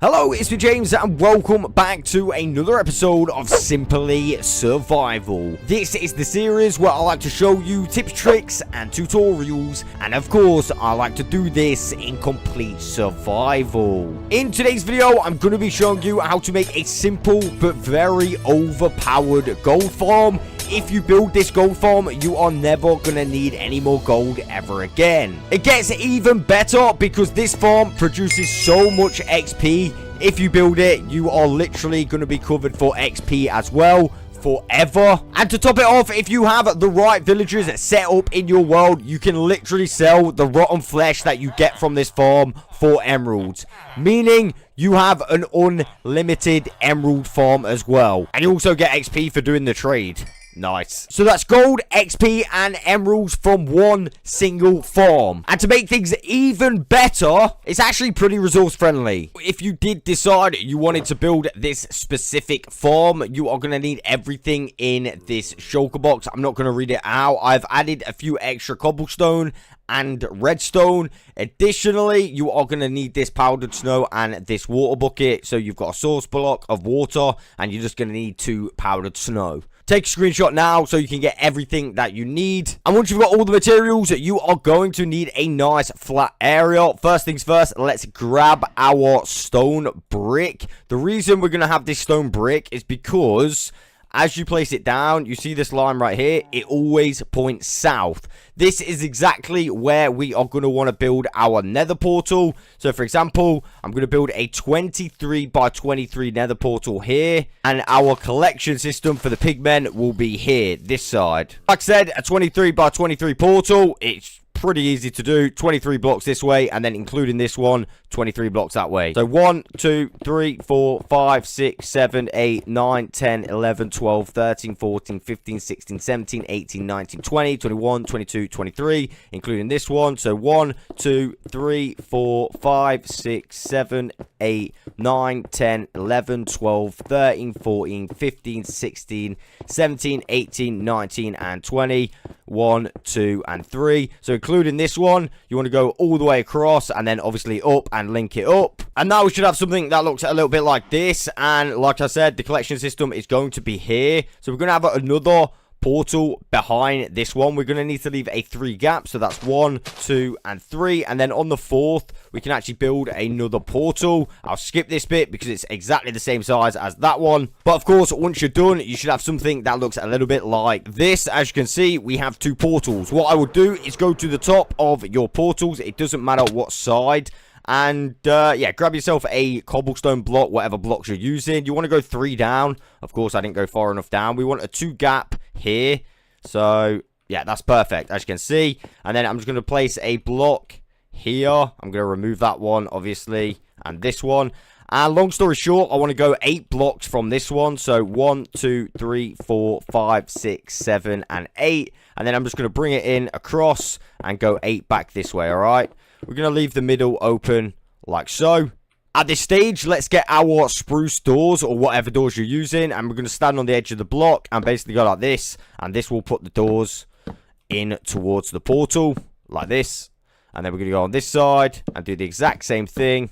Hello, it's me James and welcome back to another episode of Simply Survival. This is the series where I like to show you tips, tricks and tutorials, and of course I like to do this in complete survival. In today's video I'm going to be showing you how to make a simple but very overpowered gold farm. If you build this gold farm, you are never going to need any more gold ever again. It gets even better because this farm produces so much XP. If you build it, you are literally going to be covered for XP as well forever. And to top it off, if you have the right villagers set up in your world, you can literally sell the rotten flesh that you get from this farm for emeralds, meaning you have an unlimited emerald farm as well, and you also get XP for doing the trade. Nice. So that's gold, XP, and emeralds from one single farm. And to make things even better, it's actually pretty resource friendly. If you did decide you wanted to build this specific farm, you are going to need everything in this shulker box. I'm not going to read it out. I've added a few extra cobblestone and redstone. Additionally, you are going to need this powdered snow and this water bucket. So you've got a source block of water and you're just going to need 2 powdered snow. Take a screenshot now so you can get everything that you need. And once you've got all the materials, you are going to need a nice flat area. First things first, let's grab our stone brick. The reason we're going to have this stone brick is because as you place it down, you see this line right here, it always points south. This is exactly where we are going to want to build our nether portal. So for example, I'm going to build a 23 by 23 nether portal here, and our collection system for the pigmen will be here, this side. Like I said, a 23 by 23 portal, it's pretty easy to do. 23 blocks this way, and then including this one, 23 blocks that way. So 1, 2, 3, 4, 5, 6, 7, 8, 9, 10, 11, 12, 13, 14, 15, 16, 17, 18, 19, 20, 21, 22, 23, including this one. So 1, 2, 3, 4, 5, 6, 7, 8, 9, 10, 11, 12, 13, 14, 15, 16, 17, 18, 19, and 20. 1, 2, and 3. So including this one, you want to go all the way across and then obviously up and link it up. And now we should have something that looks a little bit like this. And like I said, the collection system is going to be here. So we're going to have another portal behind this one. We're going to need to leave a 3 gap, so that's 1, 2, and 3, and then on the 4th we can actually build another portal. I'll skip this bit because it's exactly the same size as that one, but of course once you're done you should have something that looks a little bit like this. As you can see, we have 2 portals. What I would do is go to the top of your portals, it doesn't matter what side, and yeah, grab yourself a cobblestone block, whatever blocks you're using. You want to go 3 down. Of course I didn't go far enough down. We want a 2 gap here, so yeah, that's perfect as you can see. And then I'm just going to place a block here. I'm going to remove that one obviously, and this one. And long story short, I want to go 8 blocks from this one. So 1, 2, 3, 4, 5, 6, 7, and 8. And then I'm just going to bring it in across and go 8 back this way. All right, we're going to leave the middle open like so. At this stage, let's get our spruce doors or whatever doors you're using, and we're going to stand on the edge of the block and basically go like this, and this will put the doors in towards the portal like this. And then we're going to go on this side and do the exact same thing,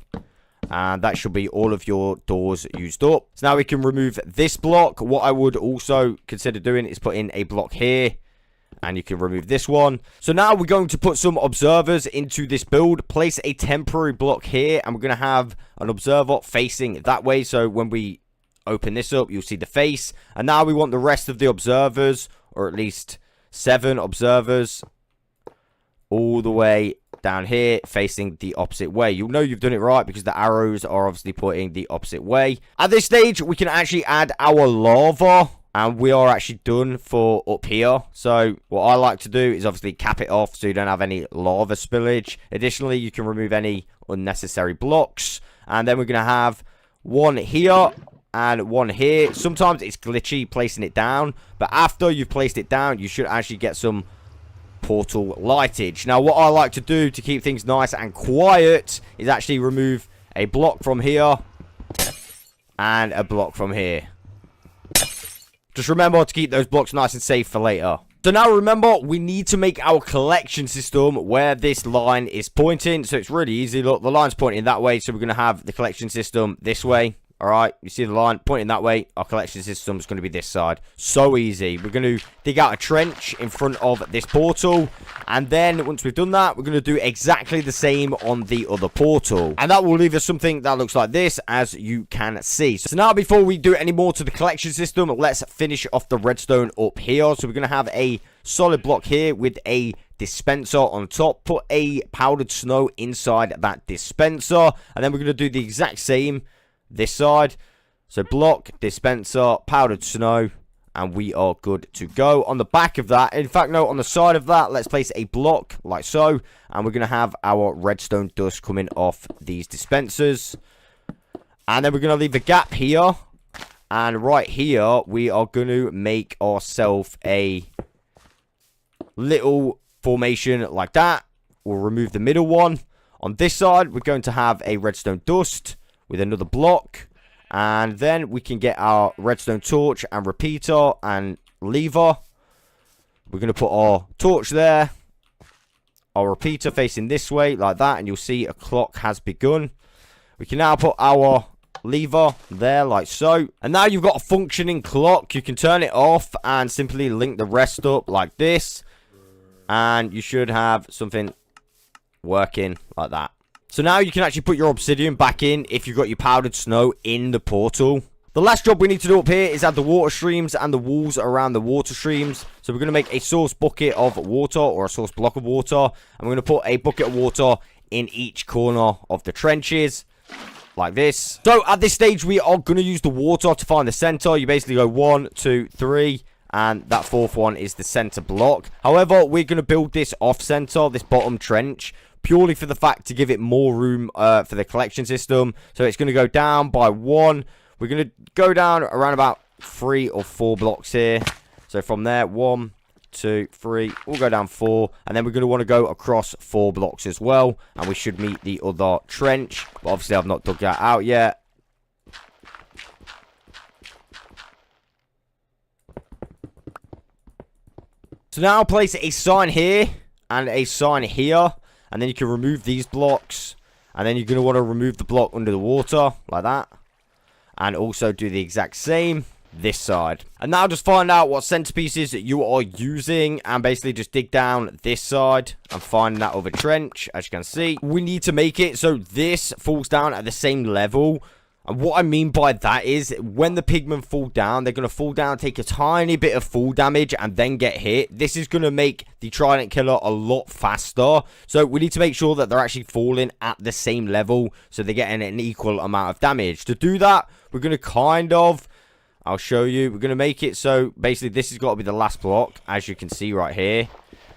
and that should be all of your doors used up. So now we can remove this block. What I would also consider doing is putting a block here, and you can remove this one. So now we're going to put some observers into this build. Place a temporary block here, and we're going to have an observer facing that way. So when we open this up, you'll see the face. And now we want the rest of the observers, or at least 7 observers, all the way down here facing the opposite way. You'll know you've done it right because the arrows are obviously pointing the opposite way. At this stage, we can actually add our lava, and we are actually done for up here. So what I like to do is obviously cap it off so you don't have any lava spillage. Additionally, you can remove any unnecessary blocks. And then we're going to have 1 here and 1 here. Sometimes it's glitchy placing it down, but after you've placed it down, you should actually get some portal lightage. Now what I like to do to keep things nice and quiet is actually remove a block from here and a block from here. Just remember to keep those blocks nice and safe for later. So now remember, we need to make our collection system where this line is pointing. So it's really easy. Look, the line's pointing that way. So we're going to have the collection system this way. All right, you see the line pointing that way. Our collection system is going to be this side. So easy. We're going to dig out a trench in front of this portal. And then once we've done that, we're going to do exactly the same on the other portal. And that will leave us something that looks like this, as you can see. So now before we do any more to the collection system, let's finish off the redstone up here. So we're going to have a solid block here with a dispenser on top. Put a powdered snow inside that dispenser. And then we're going to do the exact same this side. So block, dispenser, powdered snow, and we are good to go. On the back of that, in fact no, on the side of that, let's place a block like so, and we're going to have our redstone dust coming off these dispensers. And then we're going to leave a gap here, and right here we are going to make ourselves a little formation like that. We'll remove the middle one. On this side we're going to have a redstone dust with another block, and then we can get our redstone torch and repeater and lever. We're going to put our torch there, our repeater facing this way like that, and you'll see a clock has begun. We can now put our lever there like so, and now you've got a functioning clock. You can turn it off and simply link the rest up like this, and you should have something working like that. So now you can actually put your obsidian back in if you've got your powdered snow in the portal. The last job we need to do up here is add the water streams and the walls around the water streams. So we're going to make a source bucket of water, or a source block of water. And we're going to put a bucket of water in each corner of the trenches, like this. So at this stage, we are going to use the water to find the center. You basically go 1, 2, 3. And that fourth one is the center block. However, we're going to build this off center, this bottom trench, purely for the fact to give it more room for the collection system. So it's going to go down by 1. We're going to go down around about 3 or 4 blocks here. So from there, 1, 2, 3, we'll go down 4. And then we're going to want to go across 4 blocks as well. And we should meet the other trench. But obviously, I've not dug that out yet. So now I'll place a sign here and a sign here. And then you can remove these blocks. And then you're going to want to remove the block under the water, like that. And also do the exact same this side. And now just find out what centerpieces you are using. And basically just dig down this side and find that other trench. As you can see, we need to make it so this falls down at the same level. And what I mean by that is, when the pigmen fall down, they're going to fall down, take a tiny bit of fall damage, and then get hit. This is going to make the Trident Killer a lot faster. So we need to make sure that they're actually falling at the same level, so they're getting an equal amount of damage. To do that, we're going to I'll show you. We're going to make it so, basically, this has got to be the last block, as you can see right here.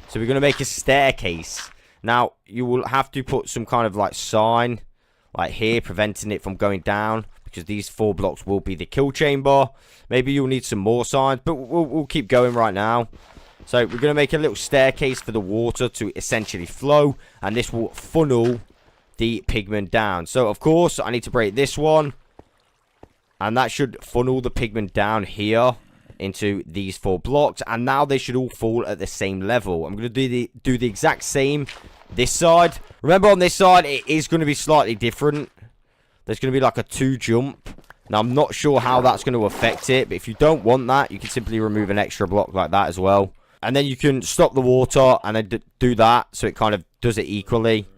So we're going to make a staircase. Now, you will have to put some kind of, like, sign like here, preventing it from going down, because these 4 blocks will be the kill chamber. Maybe you'll need some more signs, but we'll keep going right now. So we're going to make a little staircase for the water to essentially flow, and this will funnel the pigmen down. So of course I need to break this one, and that should funnel the pigmen down here into these 4 blocks, and now they should all fall at the same level. I'm going to do the exact same this side. Remember, on this side, it is going to be slightly different. There's going to be like a 2 jump. Now, I'm not sure how that's going to affect it, but if you don't want that, you can simply remove an extra block like that as well. And then you can stop the water and then do that, so it kind of does it equally.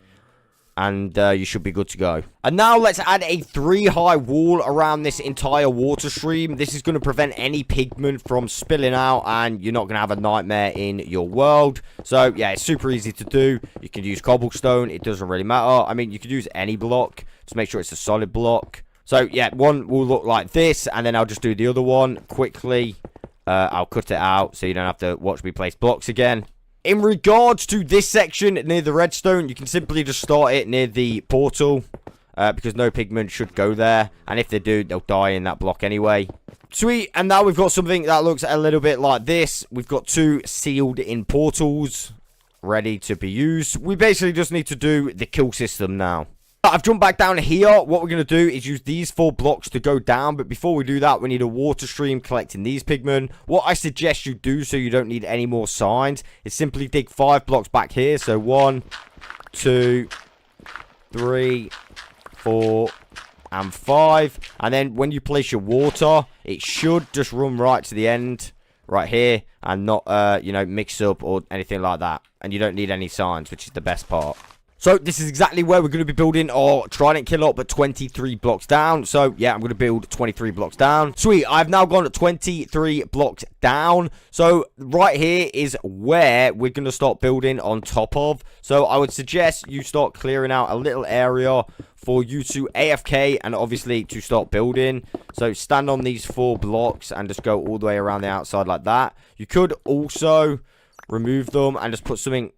And you should be good to go. And now let's add a 3-high wall around this entire water stream. This is going to prevent any pigment from spilling out, and you're not going to have a nightmare in your world. So yeah, it's super easy to do. You can use cobblestone. It doesn't really matter. I mean, you could use any block. Just make sure it's a solid block. So yeah, one will look like this, and then I'll just do the other one quickly. I'll cut it out so you don't have to watch me place blocks again. In regards to this section near the redstone, you can simply just start it near the portal, because no pigmen should go there. And if they do, they'll die in that block anyway. Sweet, and now we've got something that looks a little bit like this. We've got 2 sealed in portals ready to be used. We basically just need to do the kill system now. I've jumped back down here. What we're going to do is use these 4 blocks to go down. But before we do that, we need a water stream collecting these pigmen. What I suggest you do so you don't need any more signs is simply dig 5 blocks back here. So 1, 2, 3, 4, and 5. And then when you place your water, it should just run right to the end right here and not, you know, mix up or anything like that. And you don't need any signs, which is the best part. So, this is exactly where we're going to be building our Trident Killer, but 23 blocks down. So, yeah, I'm going to build 23 blocks down. Sweet, I've now gone 23 blocks down. So, right here is where we're going to start building on top of. So, I would suggest you start clearing out a little area for you to AFK and obviously to start building. So, stand on these 4 blocks and just go all the way around the outside like that. You could also remove them and just put something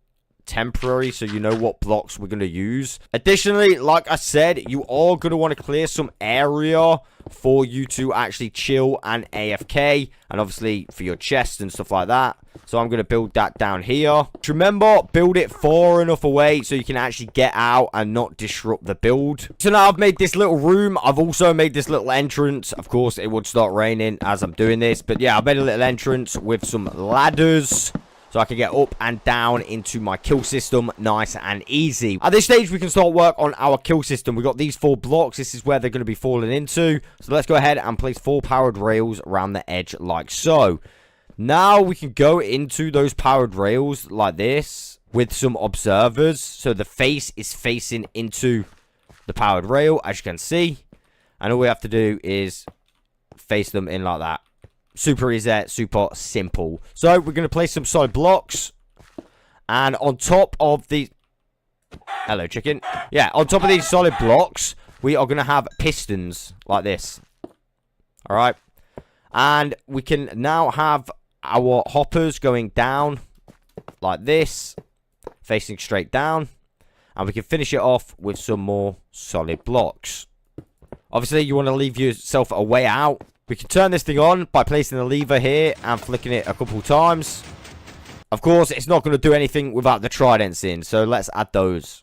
temporary so you know what blocks we're going to use. Additionally, like I said, you are going to want to clear some area for you to actually chill and AFK, and obviously for your chest and stuff like that. So I'm going to build that down here. Remember, build it far enough away so you can actually get out and not disrupt the build. So now I've made this little room. I've also made this little entrance. Of course, it would start raining as I'm doing this, but yeah, I've made a little entrance with some ladders, so I can get up and down into my kill system nice and easy. At this stage, we can start work on our kill system. We've got these 4 blocks. This is where they're going to be falling into. So let's go ahead and place 4 powered rails around the edge like so. Now we can go into those powered rails like this with some observers. So the face is facing into the powered rail, as you can see. And all we have to do is face them in like that. Super easy, super simple. So we're going to place some solid blocks, and on top of the hello chicken, yeah, on top of these solid blocks we are going to have pistons like this. All right, and we can now have our hoppers going down like this, facing straight down, and we can finish it off with some more solid blocks. Obviously you want to leave yourself a way out. We can turn this thing on by placing the lever here and flicking it a couple times. Of course, it's not going to do anything without the tridents in, so let's add those.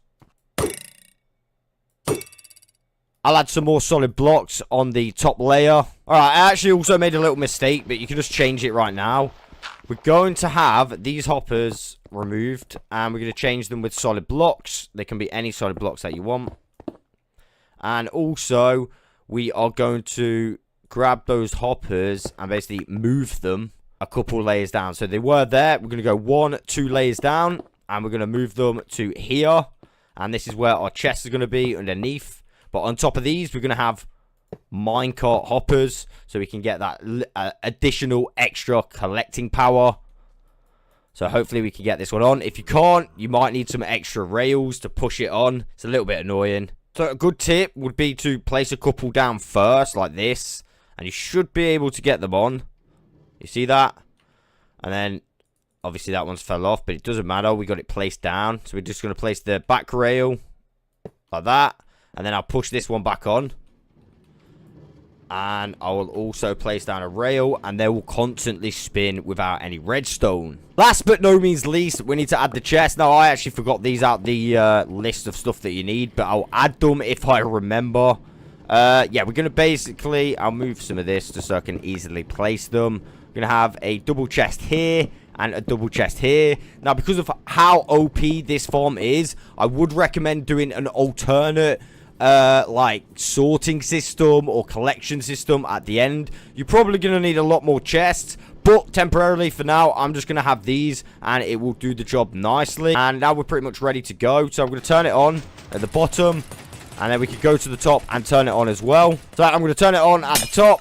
I'll add some more solid blocks on the top layer. Alright, I actually also made a little mistake, but you can just change it right now. We're going to have these hoppers removed, and we're going to change them with solid blocks. They can be any solid blocks that you want. And also, we are going to grab those hoppers and basically move them a couple layers down. So they were there. We're going to go 1, 2 layers down, and we're going to move them to here. And this is where our chest is going to be underneath. But on top of these, we're going to have minecart hoppers, so we can get that additional extra collecting power. So hopefully we can get this one on. If you can't, you might need some extra rails to push it on. It's a little bit annoying. So a good tip would be to place a couple down first, like this. And you should be able to get them on. You see that? And then, obviously that one's fell off, but it doesn't matter. We got it placed down. So we're just going to place the back rail like that. And then I'll push this one back on. And I will also place down a rail, and they will constantly spin without any redstone. Last but no means least, we need to add the chest. Now, I actually forgot these out the list of stuff that you need, but I'll add them if I remember. Yeah, we're going to basically, I'll move some of this just so I can easily place them. We're going to have a double chest here and a double chest here. Now, because of how OP this farm is, I would recommend doing an alternate like sorting system or collection system at the end. You're probably going to need a lot more chests, but temporarily for now, I'm just going to have these and it will do the job nicely. And now we're pretty much ready to go. So I'm going to turn it on at the bottom, and then we can go to the top and turn it on as well. So I'm going to turn it on at the top.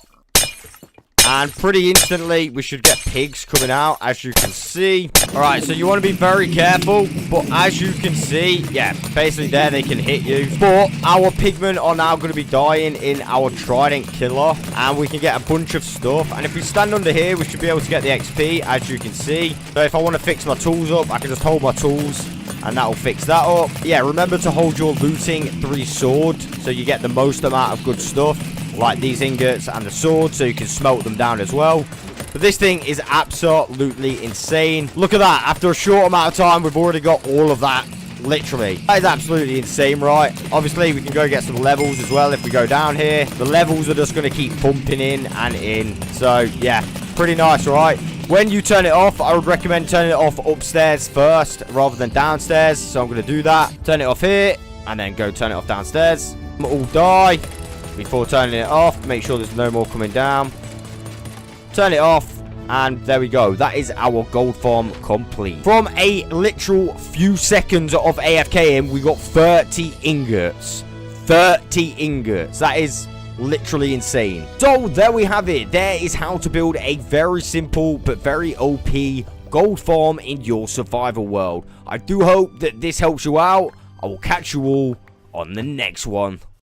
And pretty instantly, we should get pigs coming out, as you can see. Alright, so you want to be very careful. But as you can see, yeah, basically there they can hit you. But our pigmen are now going to be dying in our Trident Killer. And we can get a bunch of stuff. And if we stand under here, we should be able to get the XP, as you can see. So if I want to fix my tools up, I can just hold my tools, and that will fix that up. Yeah, remember to hold your looting 3 sword, so you get the most amount of good stuff, like these ingots and the sword, so you can smelt them down as well. But this thing is absolutely insane. Look at that. After a short amount of time, we've already got all of that Literally. That is absolutely insane, right? Obviously, we can go get some levels as well if we go down here. The levels are just going to keep pumping in and in. So, yeah, pretty nice, right? When you turn it off, I would recommend turning it off upstairs first rather than downstairs. So I'm going to do that. Turn it off here and then go turn it off downstairs. All die before turning it off. Make sure there's no more coming down. Turn it off. And there we go. That is our gold farm complete. From a literal few seconds of AFKing, we got 30 ingots. 30 ingots. That is literally insane. So there we have it. There is how to build a very simple but very OP gold farm in your survival world. I do hope that this helps you out. I will catch you all on the next one.